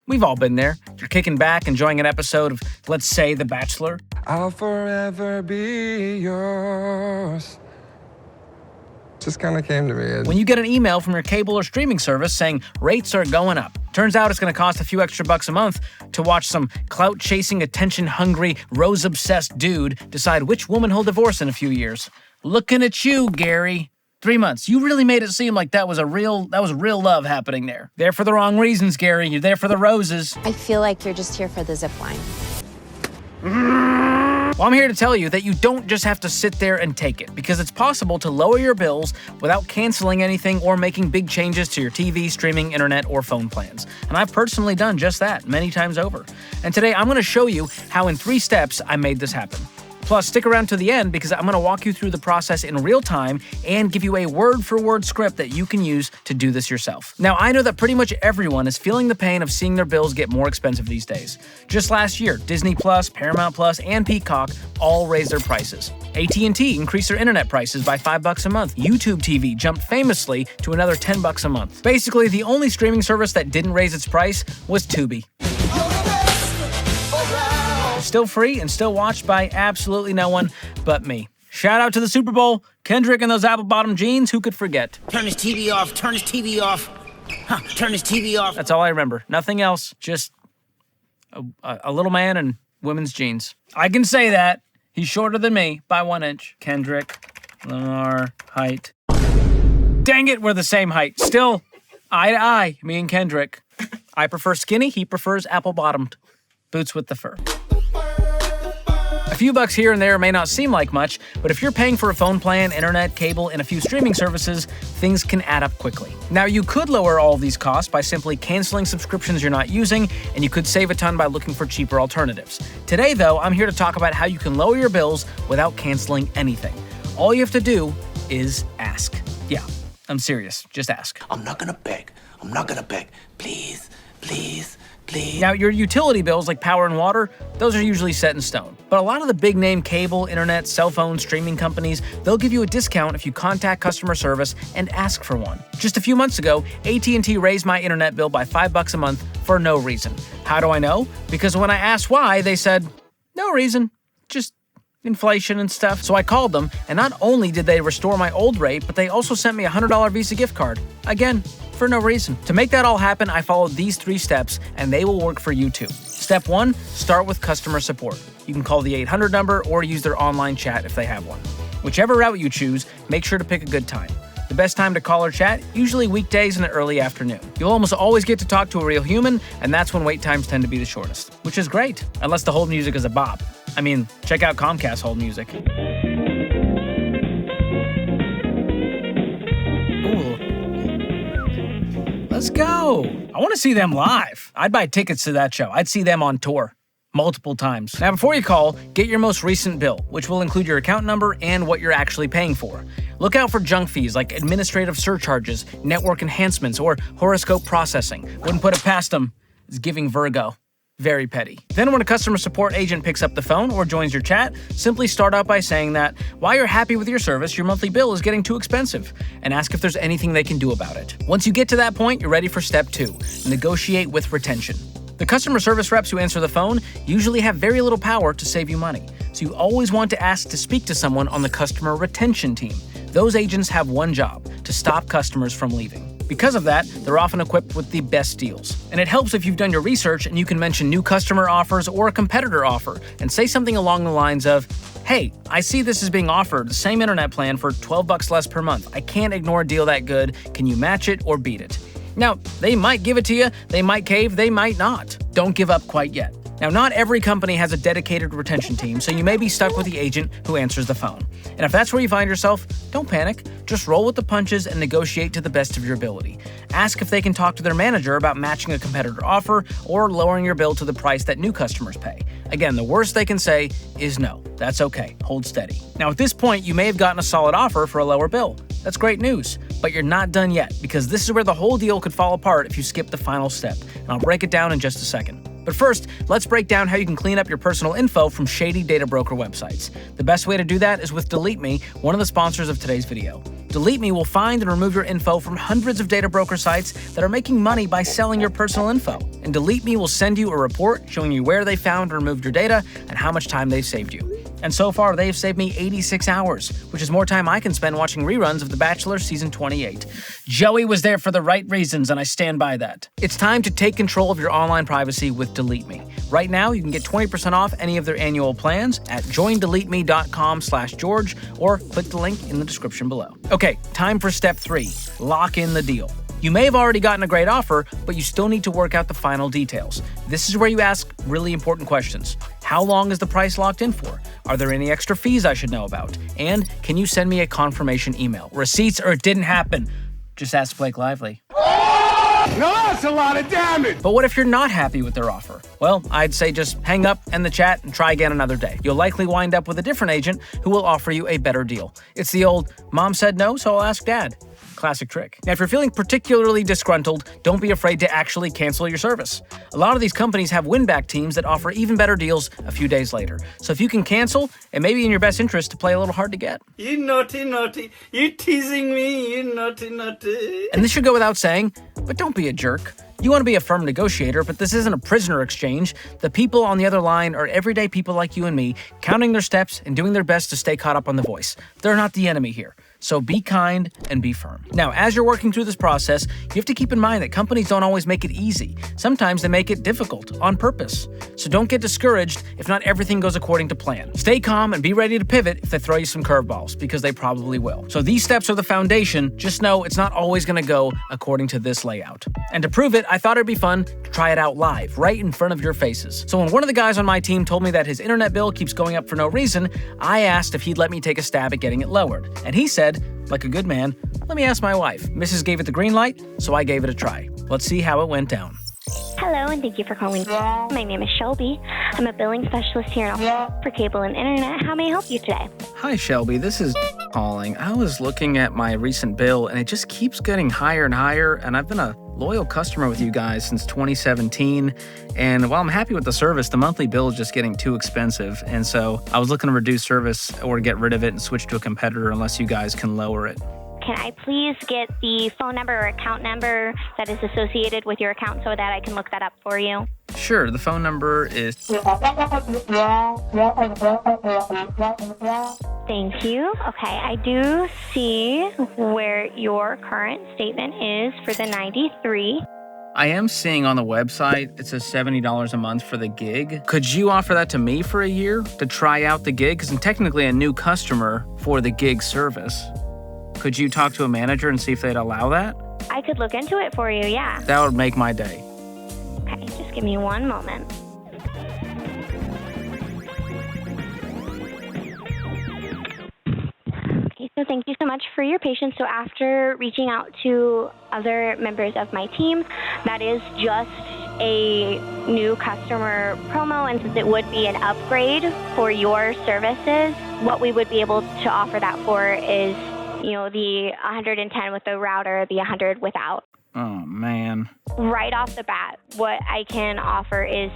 We've all been there. You're kicking back, enjoying an episode of, let's say, The Bachelor. I'll forever be yours. Just kind of came to me. When you get an email from your cable or streaming service saying rates are going up. Turns out it's going to cost a few extra bucks a month to watch some clout-chasing, attention-hungry, rose-obsessed dude decide which woman he'll divorce in a few years. Looking at you, Gary. 3 months. You really made it seem like that was real love happening there. There for the wrong reasons, Gary. You're there for the roses. I feel like you're just here for the zip line. Well, I'm here to tell you that you don't just have to sit there and take it, because it's possible to lower your bills without canceling anything or making big changes to your TV, streaming, internet, or phone plans. And I've personally done just that many times over. And today I'm going to show you how in 3 steps I made this happen. Plus, stick around to the end because I'm going to walk you through the process in real time and give you a word-for-word script that you can use to do this yourself. Now, I know that pretty much everyone is feeling the pain of seeing their bills get more expensive these days. Just last year, Disney+, Paramount+, and Peacock all raised their prices. AT&T increased their internet prices by $5 a month. YouTube TV jumped famously to another $10 a month. Basically, the only streaming service that didn't raise its price was Tubi. Still free and still watched by absolutely no one but me. Shout out to the Super Bowl, Kendrick and those apple-bottom jeans, who could forget? Turn his TV off, turn his TV off. Turn his TV off. That's all I remember. Nothing else, just a little man in women's jeans. I can say that. He's shorter than me by 1 inch. Kendrick Lamar height. Dang it, we're the same height. Still, eye to eye, me and Kendrick. I prefer skinny, he prefers apple-bottomed. Boots with the fur. A few bucks here and there may not seem like much, but if you're paying for a phone plan, internet, cable, and a few streaming services, things can add up quickly. Now, you could lower all of these costs by simply canceling subscriptions you're not using, and you could save a ton by looking for cheaper alternatives. Today, though, I'm here to talk about how you can lower your bills without canceling anything. All you have to do is ask. Yeah, I'm serious. Just ask. I'm not gonna beg. Please, please. Please. Now, your utility bills like power and water, those are usually set in stone. But a lot of the big name cable, internet, cell phone, streaming companies, they'll give you a discount if you contact customer service and ask for one. Just a few months ago, AT&T raised my internet bill by $5 a month for no reason. How do I know? Because when I asked why, they said, no reason, just inflation and stuff. So I called them, and not only did they restore my old rate, but they also sent me a $100 Visa gift card. Again, for no reason. To make that all happen, I followed these 3 steps, and they will work for you too. Step 1, start with customer support. You can call the 800 number or use their online chat if they have one. Whichever route you choose, make sure to pick a good time. The best time to call or chat, usually weekdays in the early afternoon. You'll almost always get to talk to a real human, and that's when wait times tend to be the shortest, which is great, unless the hold music is a bop. I mean, check out Comcast hold music. Let's go. I want to see them live. I'd buy tickets to that show. I'd see them on tour multiple times. Now, before you call, get your most recent bill, which will include your account number and what you're actually paying for. Look out for junk fees like administrative surcharges, network enhancements, or horoscope processing. Wouldn't put it past them. It's giving Virgo. Very petty. Then when a customer support agent picks up the phone or joins your chat, simply start out by saying that while you're happy with your service, your monthly bill is getting too expensive, and ask if there's anything they can do about it. Once you get to that point, you're ready for step 2, negotiate with retention. The customer service reps who answer the phone usually have very little power to save you money, so you always want to ask to speak to someone on the customer retention team. Those agents have one job, to stop customers from leaving. Because of that, they're often equipped with the best deals. And it helps if you've done your research and you can mention new customer offers or a competitor offer and say something along the lines of, hey, I see this is being offered, the same internet plan for $12 less per month. I can't ignore a deal that good. Can you match it or beat it? Now, they might give it to you, they might cave, they might not. Don't give up quite yet. Now, not every company has a dedicated retention team, so you may be stuck with the agent who answers the phone. And if that's where you find yourself, don't panic. Just roll with the punches and negotiate to the best of your ability. Ask if they can talk to their manager about matching a competitor offer or lowering your bill to the price that new customers pay. Again, the worst they can say is no. That's okay. Hold steady. Now, at this point, you may have gotten a solid offer for a lower bill. That's great news, but you're not done yet because this is where the whole deal could fall apart if you skip the final step, and I'll break it down in just a second. But first, let's break down how you can clean up your personal info from shady data broker websites. The best way to do that is with Delete Me, one of the sponsors of today's video. Delete Me will find and remove your info from hundreds of data broker sites that are making money by selling your personal info. And Delete Me will send you a report showing you where they found and removed your data and how much time they've saved you. And so far, they've saved me 86 hours, which is more time I can spend watching reruns of The Bachelor Season 28. Joey was there for the right reasons, and I stand by that. It's time to take control of your online privacy with Delete Me. Right now, you can get 20% off any of their annual plans at joindeleteme.com/George or click the link in the description below. Okay, time for step 3, lock in the deal. You may have already gotten a great offer, but you still need to work out the final details. This is where you ask really important questions. How long is the price locked in for? Are there any extra fees I should know about? And can you send me a confirmation email? Receipts or it didn't happen? Just ask Blake Lively. Now that's a lot of damage! But what if you're not happy with their offer? Well, I'd say just hang up, end the chat, and try again another day. You'll likely wind up with a different agent who will offer you a better deal. It's the old, mom said no, so I'll ask dad. Classic trick. Now, if you're feeling particularly disgruntled, don't be afraid to actually cancel your service. A lot of these companies have win-back teams that offer even better deals a few days later. So if you can cancel, it may be in your best interest to play a little hard to get. You naughty, naughty. You teasing me, you naughty, naughty. And this should go without saying, but don't be a jerk. You want to be a firm negotiator, but this isn't a prisoner exchange. The people on the other line are everyday people like you and me, counting their steps and doing their best to stay caught up on the voice. They're not the enemy here. So be kind and be firm. Now, as you're working through this process, you have to keep in mind that companies don't always make it easy. Sometimes they make it difficult on purpose. So don't get discouraged if not everything goes according to plan. Stay calm and be ready to pivot if they throw you some curveballs, because they probably will. So these steps are the foundation. Just know it's not always going to go according to this layout. And to prove it, I thought it'd be fun to try it out live, right in front of your faces. So when one of the guys on my team told me that his internet bill keeps going up for no reason, I asked if he'd let me take a stab at getting it lowered. And he said, like a good man, let me ask my wife. Mrs. gave it the green light, so I gave it a try. Let's see how it went down. Hello, and thank you for calling. My name is Shelby. I'm a billing specialist here for cable and internet. How may I help you today? Hi, Shelby. This is calling. I was looking at my recent bill, and it just keeps getting higher and higher, and I've been a loyal customer with you guys since 2017, and while I'm happy with the service, the monthly bill is just getting too expensive, and so I was looking to reduce service or get rid of it and switch to a competitor unless you guys can lower it. Can I please get the phone number or account number that is associated with your account so that I can look that up for you? Sure, the phone number is... Thank you. Okay, I do see where your current statement is for the 93. I am seeing on the website, it says $70 a month for the gig. Could you offer that to me for a year to try out the gig? Because I'm technically a new customer for the gig service. Could you talk to a manager and see if they'd allow that? I could look into it for you, yeah. That would make my day. Okay, just give me one moment. Okay, so thank you so much for your patience. So after reaching out to other members of my team, that is just a new customer promo, and since it would be an upgrade for your services, what we would be able to offer that for is the 110 with the router, the 100 without. Oh, man. Right off the bat, what I can offer is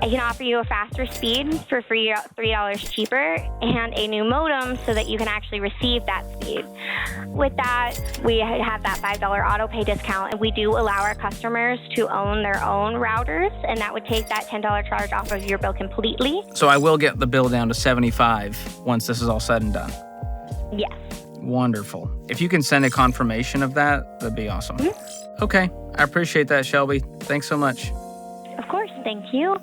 I can offer you a faster speed for free, $3 cheaper, and a new modem so that you can actually receive that speed. With that, we have that $5 auto pay discount, and we do allow our customers to own their own routers, and that would take that $10 charge off of your bill completely. So I will get the bill down to $75 once this is all said and done? Yes. Wonderful. If you can send a confirmation of that, that'd be awesome. Mm-hmm. Okay, I appreciate that, Shelby. Thanks so much. Of course, thank you.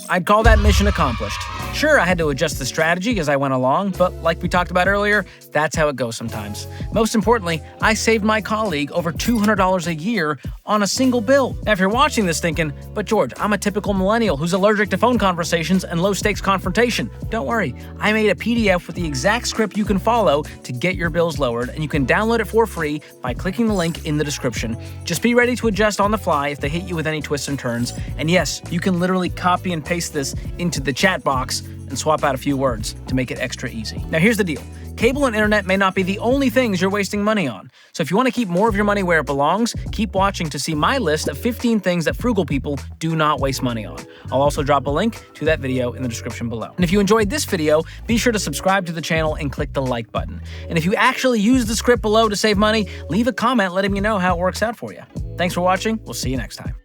I'd call that mission accomplished. Sure, I had to adjust the strategy as I went along, but like we talked about earlier, that's how it goes sometimes. Most importantly, I saved my colleague over $200 a year on a single bill. Now, if you're watching this thinking, but George, I'm a typical millennial who's allergic to phone conversations and low-stakes confrontation. Don't worry, I made a PDF with the exact script you can follow to get your bills lowered, and you can download it for free by clicking the link in the description. Just be ready to adjust on the fly if they hit you with any twists and turns. And yes, you can literally copy and paste this into the chat box and swap out a few words to make it extra easy. Now, here's the deal. Cable and internet may not be the only things you're wasting money on. So if you want to keep more of your money where it belongs, keep watching to see my list of 15 things that frugal people do not waste money on. I'll also drop a link to that video in the description below. And if you enjoyed this video, be sure to subscribe to the channel and click the like button. And if you actually use the script below to save money, leave a comment letting me know how it works out for you. Thanks for watching. We'll see you next time.